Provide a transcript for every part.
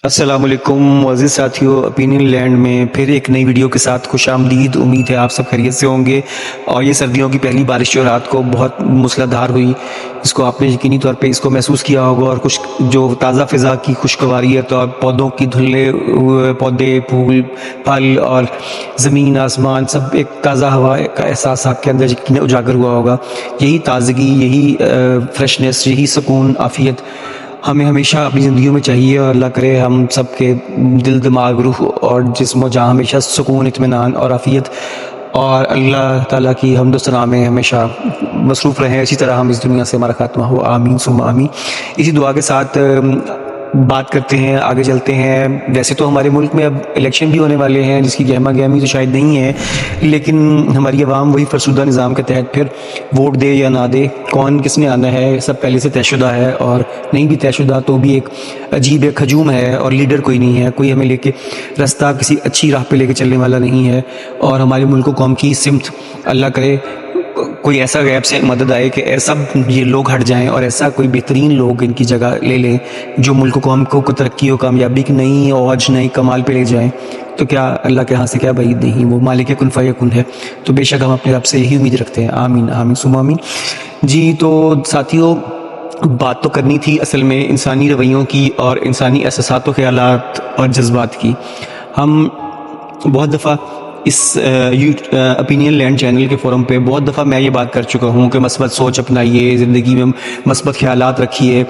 السلام علیکم معزز ساتھیوں، اوپینین لینڈ میں پھر ایک نئی ویڈیو کے ساتھ خوش آمدید۔ امید ہے آپ سب خیریت سے ہوں گے۔ اور یہ سردیوں کی پہلی بارش جو رات کو بہت موسلا دھار ہوئی، اس کو آپ نے یقینی طور پہ اس کو محسوس کیا ہوگا، اور کچھ جو تازہ فضا کی خوشگواری ہے تو پودوں کی دھلے ہوئے پودے، پھول، پھل اور زمین آسمان سب ایک تازہ ہوا کا احساس آپ کے اندر یقیناً اجاگر ہوا ہوگا۔ یہی تازگی، یہی فریشنس، یہی سکون، عافیت ہمیں ہمیشہ اپنی زندگیوں میں چاہیے، اور اللہ کرے ہم سب کے دل، دماغ، روح اور جسم و جاں ہمیشہ سکون، اطمینان اور عافیت اور اللہ تعالیٰ کی حمد و ثنا میں ہمیشہ مصروف رہیں۔ اسی طرح ہم اس دنیا سے ہمارا خاتمہ ہو، آمین ثم آمین۔ اسی دعا کے ساتھ بات کرتے ہیں، آگے چلتے ہیں۔ ویسے تو ہمارے ملک میں اب الیکشن بھی ہونے والے ہیں، جس کی گہما گہمی تو شاید نہیں ہے، لیکن ہماری عوام وہی فرسودہ نظام کے تحت پھر ووٹ دے یا نہ دے، کون کس نے آنا ہے، سب پہلے سے طے شدہ ہے، اور نہیں بھی طے شدہ تو بھی ایک عجیب ایک ہجوم ہے، اور لیڈر کوئی نہیں ہے، کوئی ہمیں لے کے راستہ کسی اچھی راہ پہ لے کے چلنے والا نہیں ہے۔ اور ہمارے ملک و قوم کی سمت اللہ کرے کوئی ایسا غیب سے مدد آئے کہ ایسا یہ لوگ ہٹ جائیں، اور ایسا کوئی بہترین لوگ ان کی جگہ لے لیں جو ملک و قوم کو ترقی و کامیابی کی نئی اوج، نئی کمال پہ لے جائیں۔ تو کیا اللہ کے ہاں سے کیا بعید نہیں، وہ مالک کن فیکن ہے۔ تو بے شک ہم اپنے رب سے یہی امید رکھتے ہیں، آمین آمین ثم آمین۔ جی تو ساتھیوں، بات تو کرنی تھی اصل میں انسانی رویوں کی اور انسانی احساسات و خیالات اور جذبات کی۔ ہم بہت دفعہ اس اوپینین لینڈ چینل کے فورم پہ بہت دفعہ میں یہ بات کر چکا ہوں کہ مثبت سوچ اپنائیے، زندگی میں مثبت خیالات رکھیے،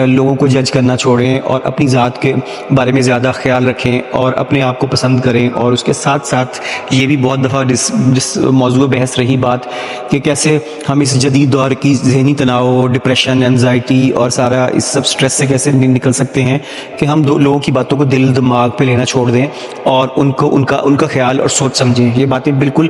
لوگوں کو جج کرنا چھوڑیں، اور اپنی ذات کے بارے میں زیادہ خیال رکھیں، اور اپنے آپ کو پسند کریں۔ اور اس کے ساتھ ساتھ یہ بھی بہت دفعہ جس موضوع بحث رہی بات کہ کیسے ہم اس جدید دور کی ذہنی تناؤ، ڈپریشن، انزائٹی اور سارا اس سب سٹریس سے کیسے نکل سکتے ہیں کہ ہم لوگوں کی باتوں کو دل دماغ پہ لینا چھوڑ دیں، اور ان کا خیال اور سوچ سمجھیں۔ یہ باتیں بالکل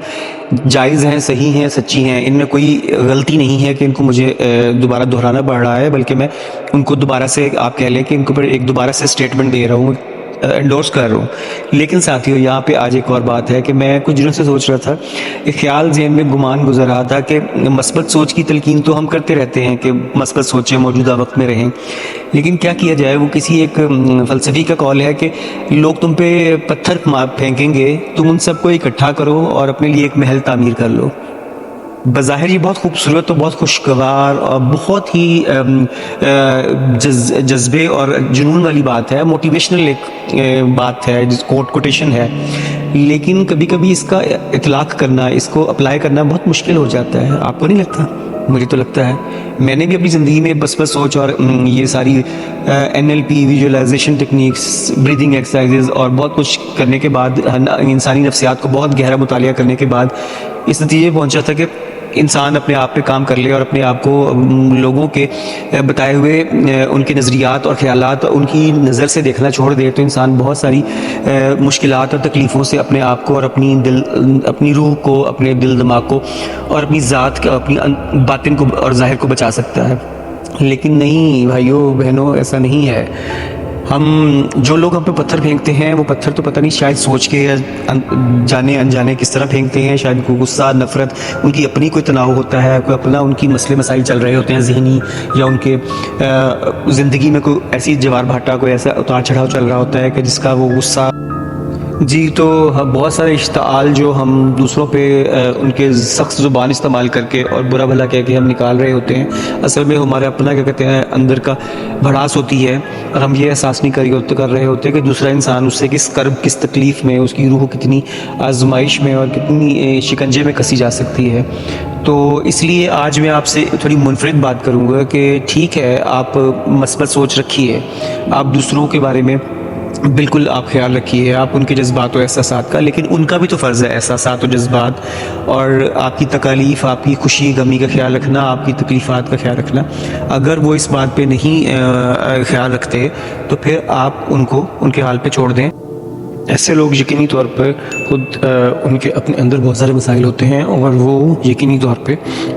جائز ہیں، صحیح ہیں، سچی ہیں، ان میں کوئی غلطی نہیں ہے کہ ان کو مجھے دوبارہ دہرانا پڑ رہا ہے، بلکہ میں ان کو دوبارہ سے آپ کہہ لیں کہ ان کو ایک دوبارہ سے اسٹیٹمنٹ دے رہا ہوں، انڈورس کر رہا ہوں۔ لیکن ساتھیوں، یہاں پہ آج ایک اور بات ہے کہ میں کچھ دنوں سے سوچ رہا تھا، ایک خیال ذہن میں گمان گزر رہا تھا کہ مثبت سوچ کی تلقین تو ہم کرتے رہتے ہیں کہ مثبت سوچیں، موجودہ وقت میں رہیں، لیکن کیا کیا جائے؟ وہ کسی ایک فلسفی کا قول ہے کہ لوگ تم پہ پتھر پھینکیں گے، تم ان سب کو اکٹھا کرو اور اپنے لیے ایک محل تعمیر کر لو۔ بظاہر یہ بہت خوبصورت اور بہت خوشگوار اور بہت ہی جذبے اور جنون والی بات ہے، موٹیویشنل ایک بات ہے، کوٹیشن ہے، لیکن کبھی کبھی اس کا اطلاق کرنا، اس کو اپلائی کرنا بہت مشکل ہو جاتا ہے۔ آپ کو نہیں لگتا؟ مجھے تو لگتا ہے۔ میں نے بھی اپنی زندگی میں بس سوچ اور یہ ساری NLP، visualisation techniques, breathing exercises اور بہت کچھ کرنے کے بعد، انسانی نفسیات کو بہت گہرا مطالعہ کرنے کے بعد اس نتیجے پہنچا تھا کہ انسان اپنے آپ پہ کام کر لے اور اپنے آپ کو لوگوں کے بتائے ہوئے ان کے نظریات اور خیالات ان کی نظر سے دیکھنا چھوڑ دے، تو انسان بہت ساری مشکلات اور تکلیفوں سے اپنے آپ کو اور اپنی روح کو، اپنے دل دماغ کو اور اپنی ذات کا، اپنی باطن کو اور ظاہر کو بچا سکتا ہے۔ لیکن نہیں بھائیوں بہنوں، ایسا نہیں ہے۔ جو لوگ ہم پہ پتھر پھینکتے ہیں، وہ پتھر تو پتہ نہیں شاید سوچ کے جانے انجانے کس طرح پھینکتے ہیں، شاید کوئی غصہ، نفرت، ان کی اپنی کوئی تناؤ ہوتا ہے، کوئی اپنا ان کی مسئلے مسائل چل رہے ہوتے ہیں ذہنی، یا ان کے زندگی میں کوئی ایسی جوار بھاٹا، کوئی ایسا اتار چڑھاؤ چل رہا ہوتا ہے کہ جس کا وہ غصہ۔ جی تو بہت سارے اشتعال جو ہم دوسروں پہ ان کے سخت زبان استعمال کر کے اور برا بھلا کہہ کے ہم نکال رہے ہوتے ہیں، اصل میں ہمارا اپنا کیا کہتے ہیں اندر کا بھڑاس ہوتی ہے، اور ہم یہ احساس نہیں کر رہے ہوتے کہ دوسرا انسان اس سے کس کرب، کس تکلیف میں، اس کی روح کتنی آزمائش میں اور کتنی شکنجے میں کسی جا سکتی ہے۔ تو اس لیے آج میں آپ سے تھوڑی منفرد بات کروں گا کہ ٹھیک ہے، آپ مثبت سوچ رکھیے، آپ دوسروں کے بارے میں بالکل آپ خیال رکھیے، آپ ان کے جذبات و احساسات کا، لیکن ان کا بھی تو فرض ہے احساسات و جذبات اور آپ کی تکالیف، آپ کی خوشی غمی کا خیال رکھنا، آپ کی تکلیفات کا خیال رکھنا۔ اگر وہ اس بات پہ نہیں خیال رکھتے تو پھر آپ ان کو ان کے حال پہ چھوڑ دیں۔ ایسے لوگ یقینی طور پر خود ان کے اپنے اندر بہت سارے مسائل ہوتے ہیں، اور وہ یقینی طور پہ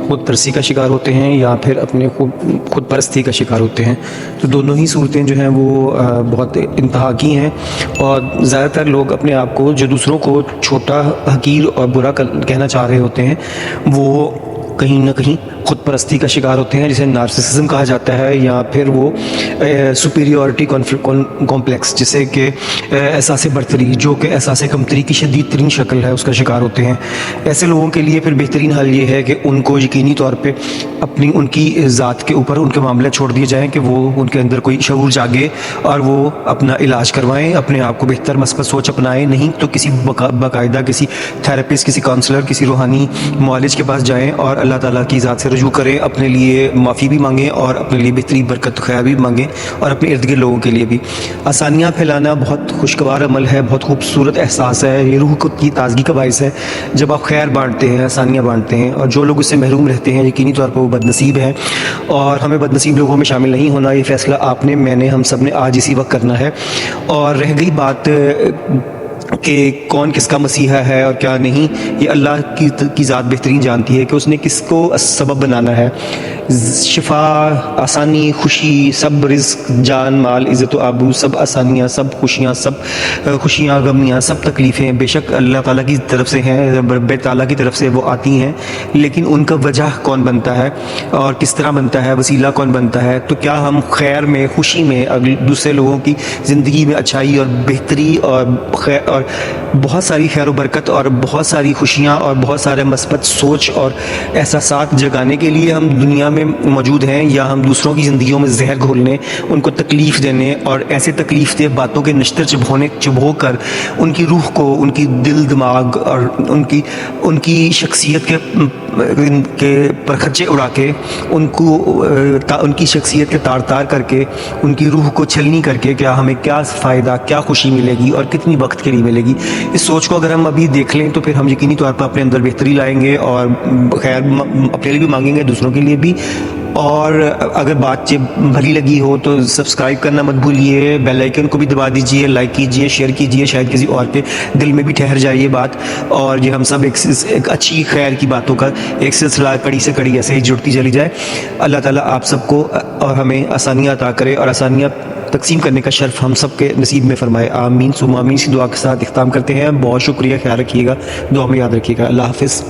خود ترسی کا شکار ہوتے ہیں یا پھر اپنے خود پرستی کا شکار ہوتے ہیں۔ تو دونوں ہی صورتیں جو ہیں وہ بہت انتہا کی ہیں، اور زیادہ تر لوگ اپنے آپ کو، جو دوسروں کو چھوٹا، حقیر اور برا کہنا چاہ رہے ہوتے ہیں، وہ کہیں نہ کہیں خود پرستی کا شکار ہوتے ہیں جسے نارسسزم کہا جاتا ہے، یا پھر وہ سپیریورٹی کمپلیکس جسے کہ احساس برتری، جو کہ احساس کمتری کی شدید ترین شکل ہے، اس کا شکار ہوتے ہیں۔ ایسے لوگوں کے لیے پھر بہترین حل یہ ہے کہ ان کو یقینی طور پہ ان کی ذات کے اوپر ان کے معاملے چھوڑ دیے جائیں، کہ وہ ان کے اندر کوئی شعور جاگے اور وہ اپنا علاج کروائیں، اپنے آپ کو بہتر مثبت سوچ اپنائیں، نہیں تو کسی باقاعدہ کسی تھراپسٹ، کسی کاؤنسلر، کسی روحانی معالج کے پاس جائیں اور اللہ تعالیٰ کی ذات سے رجوع کریں، اپنے لیے معافی بھی مانگیں اور اپنے لیے بہتری برکت خیر بھی مانگیں، اور اپنے ارد گرد لوگوں کے لیے بھی۔ آسانیاں پھیلانا بہت خوشگوار عمل ہے، بہت خوبصورت احساس ہے، یہ روح کی تازگی کا باعث ہے جب آپ خیر بانٹتے ہیں، آسانیاں بانٹتے ہیں، اور جو لوگ اس سے محروم رہتے ہیں یقینی طور پر وہ بد نصیب ہیں، اور ہمیں بد نصیب لوگوں میں شامل نہیں ہونا۔ یہ فیصلہ آپ نے، میں نے، ہم سب نے آج اسی وقت کرنا ہے۔ اور رہ گئی بات کہ کون کس کا مسیحا ہے اور کیا نہیں، یہ اللہ کی ذات بہترین جانتی ہے کہ اس نے کس کو سبب بنانا ہے۔ شفا، آسانی، خوشی، سب رزق، جان، مال، عزت و آبرو، سب آسانیاں، سب خوشیاں، غمیاں، سب تکلیفیں بے شک اللہ تعالیٰ کی طرف سے ہیں، رب تعالیٰ کی طرف سے وہ آتی ہیں، لیکن ان کا وجہ کون بنتا ہے اور کس طرح بنتا ہے، وسیلہ کون بنتا ہے؟ تو کیا ہم خیر میں، خوشی میں، دوسرے لوگوں کی زندگی میں اچھائی اور بہتری اور خیر اور بہت ساری خیر و برکت اور بہت ساری خوشیاں اور بہت سارے مثبت سوچ اور احساسات جگانے کے لیے ہم دنیا میں موجود ہیں، یا ہم دوسروں کی زندگیوں میں زہر گھولنے، ان کو تکلیف دینے اور ایسے تکلیف دہ باتوں کے نشتر چبھو کر ان کی روح کو، ان کی دل دماغ اور ان کی شخصیت کے پرخچے اڑا کے، ان کی شخصیت کے تار کر کے، ان کی روح کو چھلنی کر کے کیا ہمیں کیا فائدہ، کیا خوشی ملے گی اور کتنی وقت کے لیے ملے گی؟ اس سوچ کو اگر ہم ابھی دیکھ لیں تو پھر ہم یقینی طور پر اپنے اندر بہتری لائیں گے اور خیر اپنے لیے بھی مانگیں گے، دوسروں کے لیے بھی۔ اور اگر بات بھلی لگی ہو تو سبسکرائب کرنا مت بھولیے، بیل آئیکن کو بھی دبا دیجئے، لائک کیجئے، شیئر کیجئے، شاید کسی اور کے دل میں بھی ٹھہر جائے یہ بات، اور یہ ہم سب ایک اچھی خیر کی باتوں کا ایک سلسلہ کڑی سے کڑی ایسے ہی جڑتی چلی جائے۔ اللہ تعالیٰ آپ سب کو اور ہمیں آسانیاں عطا کرے اور آسانیاں تقسیم کرنے کا شرف ہم سب کے نصیب میں فرمائے، آمین ثم آمین۔ اسی دعا کے ساتھ اختتام کرتے ہیں۔ بہت شکریہ، خیال رکھیے گا، دعا میں یاد رکھیے گا۔ اللہ حافظ۔